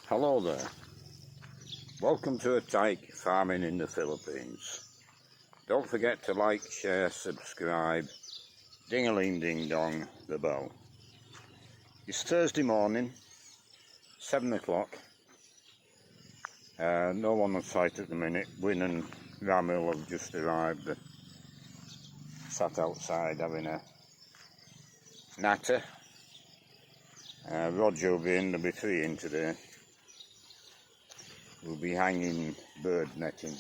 Hello there, welcome to a tyke farming in the Philippines. Don't forget to like, share, subscribe, ding-a-ling ding dong the bell. It's Thursday morning, 7 o'clock, no one on site at the minute. Win and Ramil have just arrived, sat outside having a natter. Roger will be in, there'll be 3 in today. We'll be hanging bird netting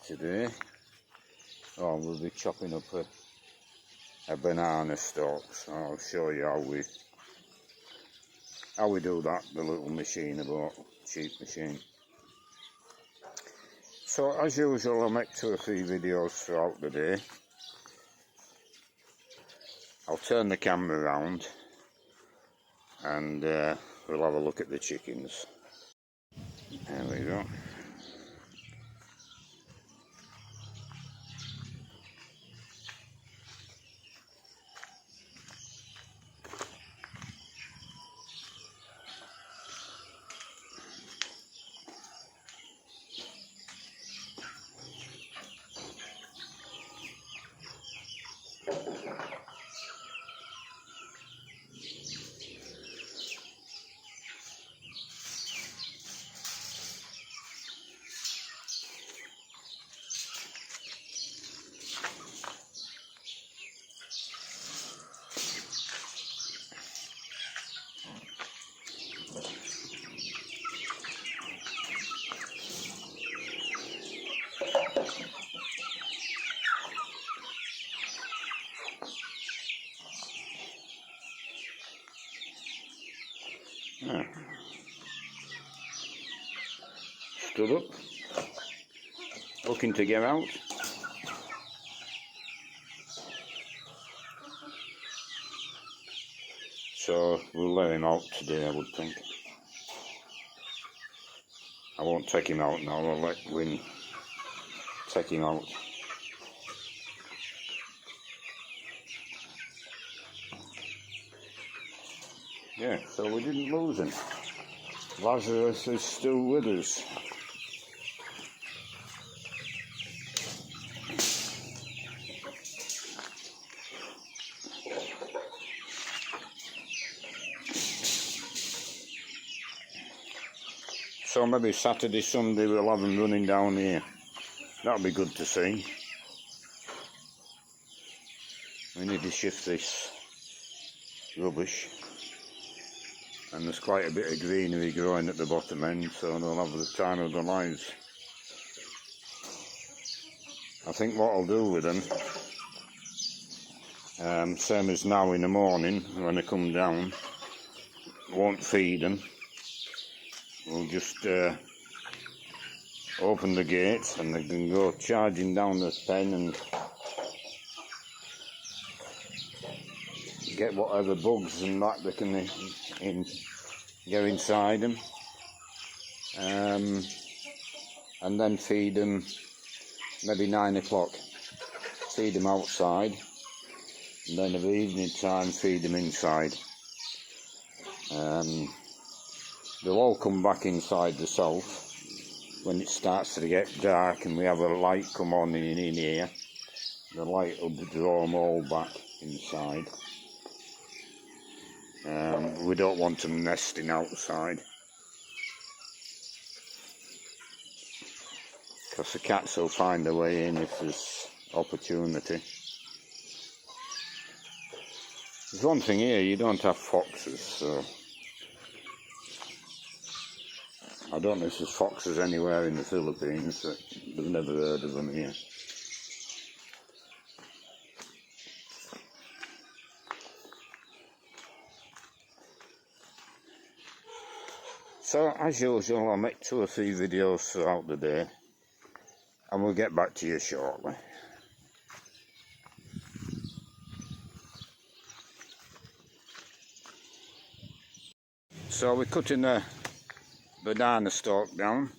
today. Oh, we'll be chopping up a banana stalks. I'll show you how we do that, the little machine I bought, cheap machine. So as usual, I'll make 2 or 3 videos throughout the day. I'll turn the camera around and we'll have a look at the chickens. There we go. Yeah. Stood up, looking to get out. So we'll let him out today, I would think. I won't take him out now, I'll let Win take him out. Yeah, so we didn't lose him. Lazarus is still with us. So maybe Saturday, Sunday we'll have him running down here. That'll be good to see. We need to shift this rubbish. And there's quite a bit of greenery growing at the bottom end, so they'll have the time of their lives. I think what I'll do with them, same as now in the morning when I come down, won't feed them. We'll just open the gate and they can go charging down the pen and get whatever bugs and that they can get inside them, and then feed them maybe 9 o'clock. Feed them outside, and then at evening time feed them inside. They'll all come back inside the south when it starts to get dark and we have a light come on in here. The light will draw them all back inside. We don't want them nesting outside because the cats will find a way in if there's opportunity. There's one thing here, you don't have foxes, so I don't know if there's foxes anywhere in the Philippines, but I've never heard of them here. So as usual, I'll make 2 or 3 videos throughout the day and we'll get back to you shortly. So we're cutting a banana stalk down.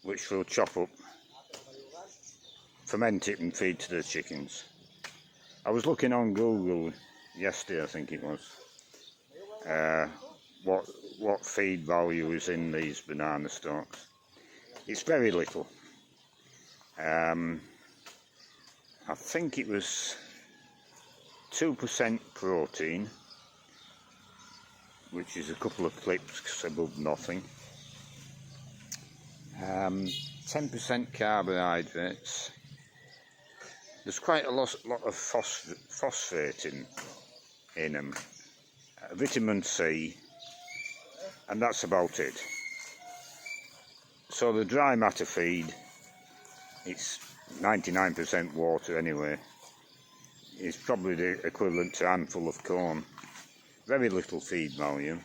which we'll chop up, ferment it and feed to the chickens. I was looking on Google yesterday, I think it was, what feed value is in these banana stalks. It's very little. I think it was 2% protein, which is a couple of clips above nothing. 10% carbohydrates. There's quite a lot of phosphate in them. Vitamin C, and that's about it. So the dry matter feed, it's 99% water anyway. It's probably the equivalent to a handful of corn. Very little feed value.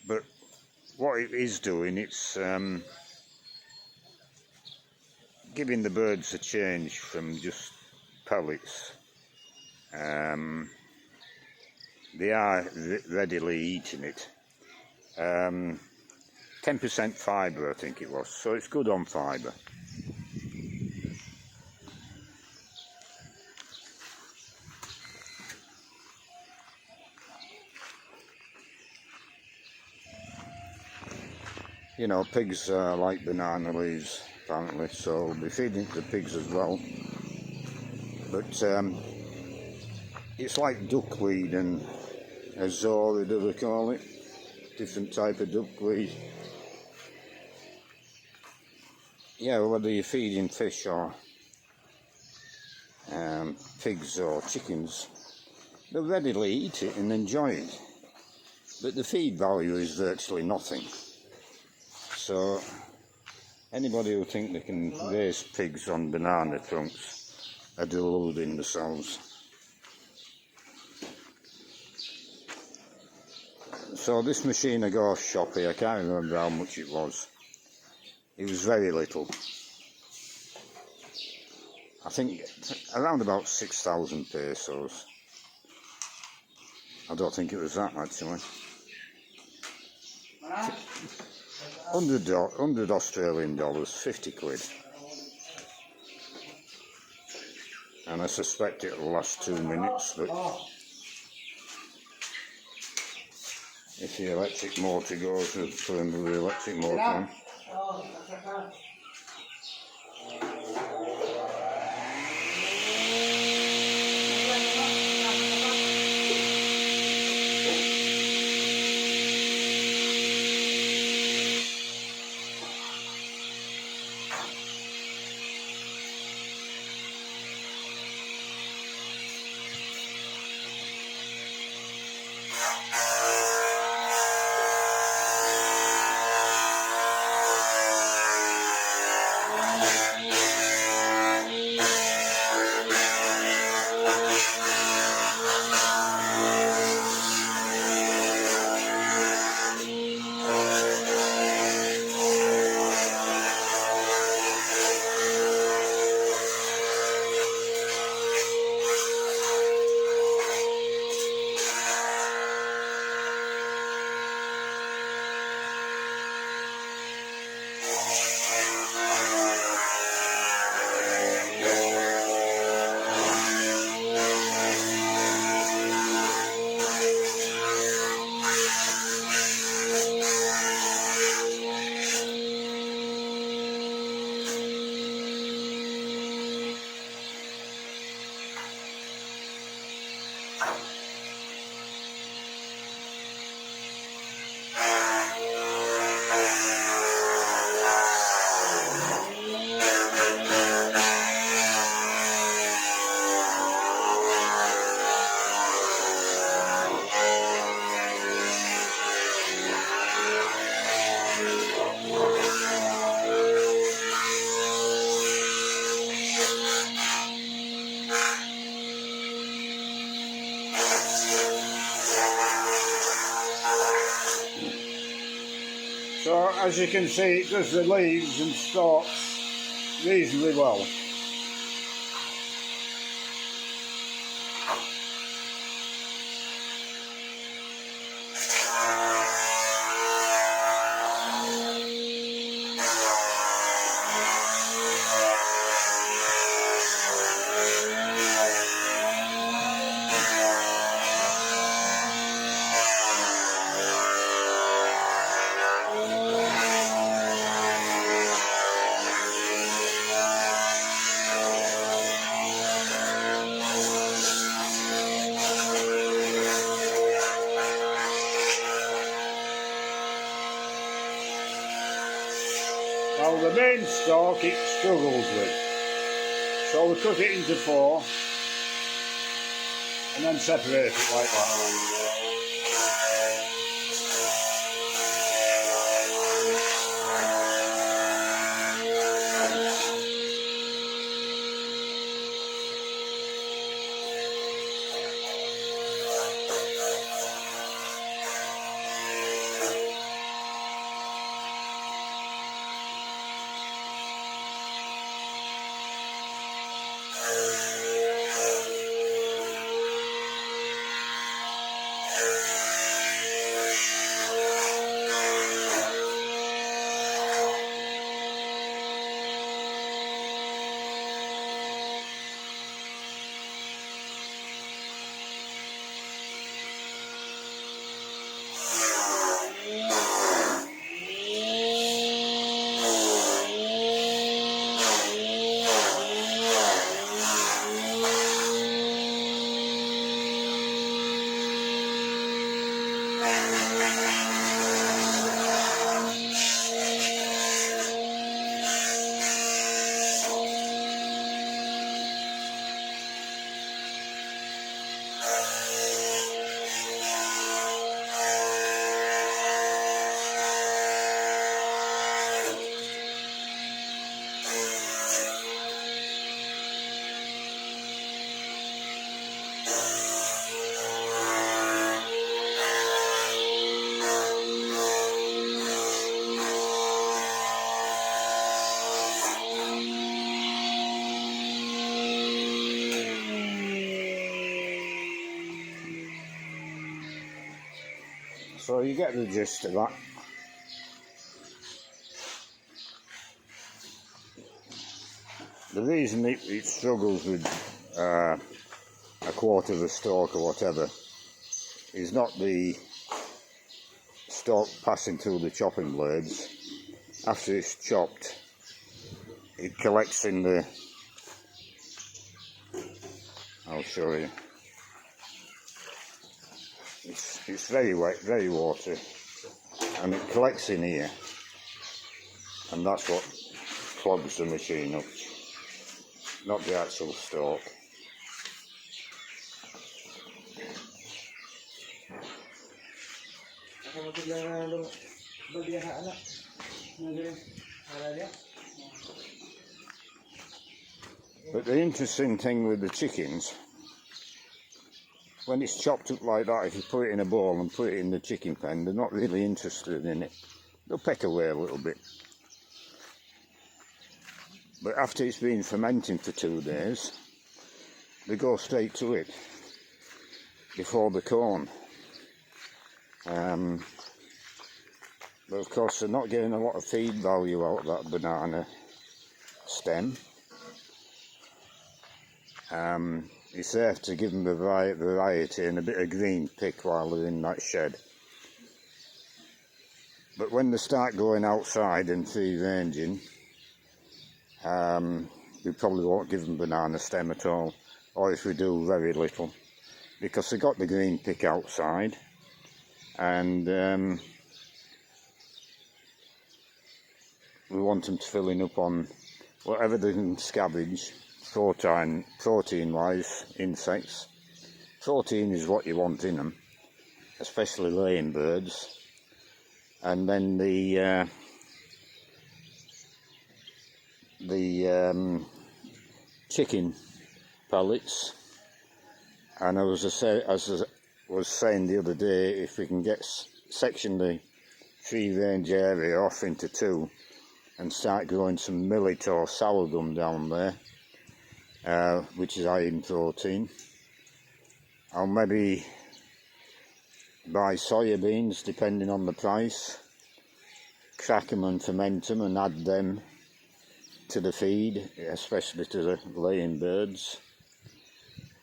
But what it is doing, it's giving the birds a change from just pellets. They are readily eating it. 10% fibre, I think it was, so it's good on fibre. You know, pigs like banana leaves, apparently, so we'll be feeding the pigs as well. But it's like duckweed and azora, do they call it? Different type of duckweed. Yeah, whether you're feeding fish or pigs or chickens, they'll readily eat it and enjoy it. But the feed value is virtually nothing. So anybody who think they can raise pigs on banana trunks are deluding themselves. So this machine I got off Shopee, I can't remember how much it was. It was very little. I think around about 6,000 pesos. I don't think it was that actually. 100 Australian dollars, 50 quid. And I suspect it'll last 2 minutes, but if the electric motor goes, we'll put in the electric motor on. So as you can see, it does the leaves and stalks reasonably well. Now the main stalk it struggles with, so we cut it into 4 and then separate it like that. So you get the gist of that. The reason it struggles with a quarter of a stalk or whatever is not the stalk passing through the chopping blades. After it's chopped, it collects in the, I'll show you, it's very wet, very watery, and it collects in here, and that's what clogs the machine up, not the actual stalk. But the interesting thing with the chickens, when it's chopped up like that, if you put it in a bowl and put it in the chicken pen, they're not really interested in it. They'll peck away a little bit. But after it's been fermenting for 2 days, they go straight to it before the corn. But of course they're not getting a lot of feed value out of that banana stem. It's there to give them a variety and a bit of green pick while they're in that shed. But when they start going outside and free ranging, we probably won't give them banana stem at all, or if we do, very little, because they got the green pick outside, and we want them filling up on whatever they can scavenge, protein wise, insects. Protein is what you want in them, especially laying birds. And then the chicken pellets. And as I was saying the other day, if we can section the free range area off into 2 and start growing some millet or sorghum down there, which is high in protein. I'll maybe buy soya beans depending on the price, crack them and ferment them and add them to the feed, especially to the laying birds.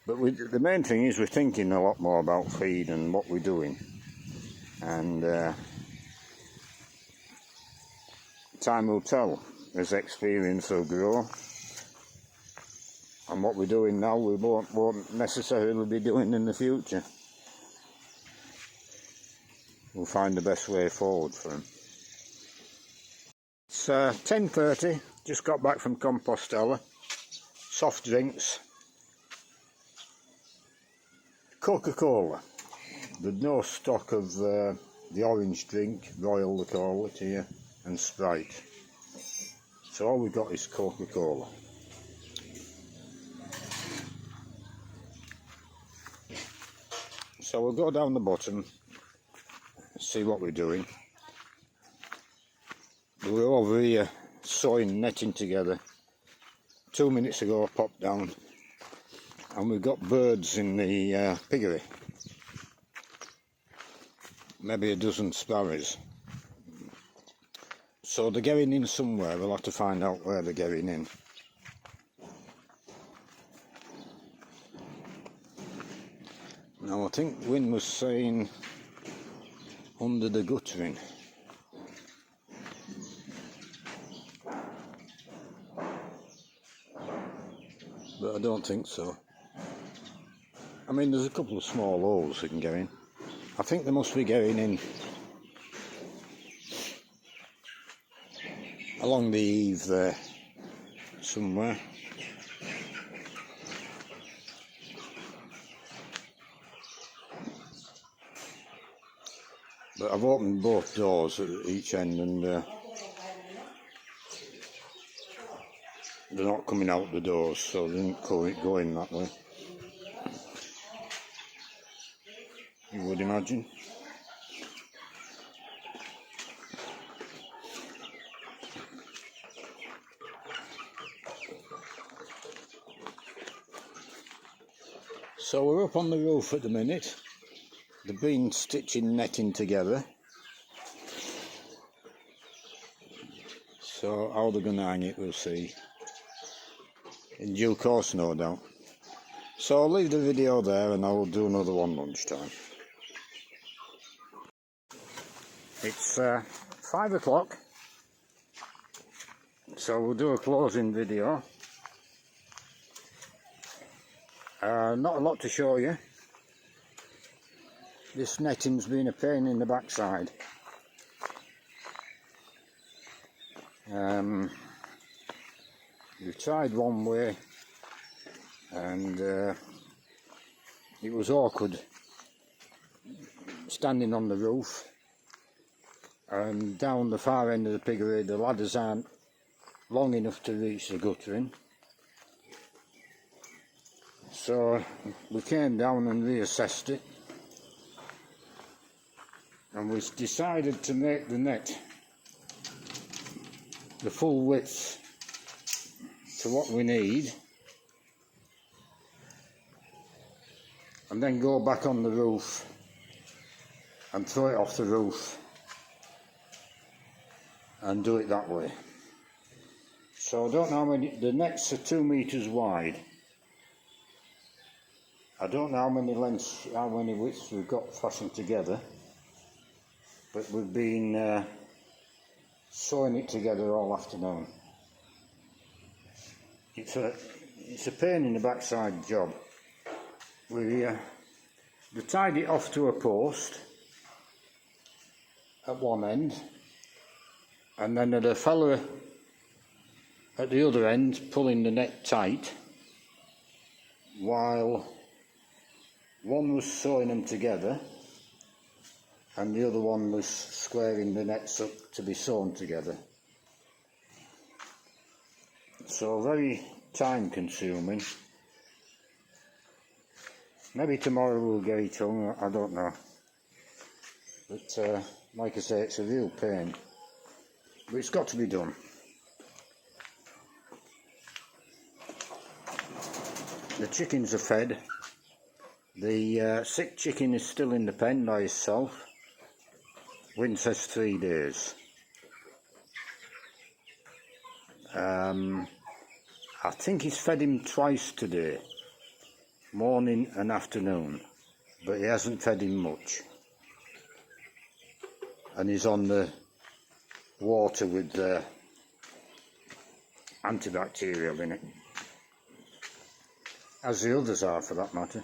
But the main thing is we're thinking a lot more about feed and what we're doing, and time will tell as experience will grow. And what we're doing now we won't necessarily be doing in the future. We'll find the best way forward for them. It's 10:30, just got back from Compostela. Soft drinks, Coca-Cola. There's no stock of the orange drink, Royal they call it here, and Sprite. So all we've got is Coca-Cola. So we'll go down the bottom, see what we're doing. We were over here sewing netting together. 2 minutes ago I popped down and we've got birds in the piggery. Maybe a dozen sparrows. So they're getting in somewhere. We'll have to find out where they're getting in. Now I think Wynne was saying under the guttering. But I don't think so. I mean, there's a couple of small holes they can get in. I think they must be getting in along the eave there somewhere. But I've opened both doors at each end and they're not coming out the doors, so they didn't go in that way. You would imagine. So we're up on the roof at the minute. They've been stitching netting together. So how they're going to hang it, we'll see. In due course, no doubt. So I'll leave the video there and I'll do another one lunchtime. It's 5 o'clock. So we'll do a closing video. Not a lot to show you. This netting's been a pain in the backside. We've tried one way and it was awkward standing on the roof, and down the far end of the piggery the ladders aren't long enough to reach the guttering. So we came down and reassessed it, and we decided to make the net the full width to what we need, and then go back on the roof and throw it off the roof and do it that way. So I don't know how many, the nets are 2 meters wide. I don't know how many lengths, how many widths we've got fastened together, but we've been sewing it together all afternoon. It's a pain in the backside job. We tied it off to a post at one end, and then there's a fella at the other end pulling the net tight while one was sewing them together and the other one was squaring the nets up to be sewn together. So very time consuming. Maybe tomorrow we'll get it hung, I don't know. But like I say, it's a real pain. But it's got to be done. The chickens are fed. The sick chicken is still in the pen by himself. Wynne says 3 days. I think he's fed him twice today, morning and afternoon, but he hasn't fed him much. And he's on the water with antibacterial in it, as the others are for that matter.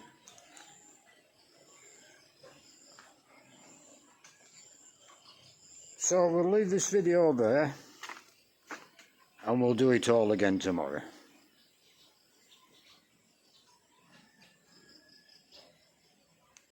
So we'll leave this video there. and we'll do it all again tomorrow.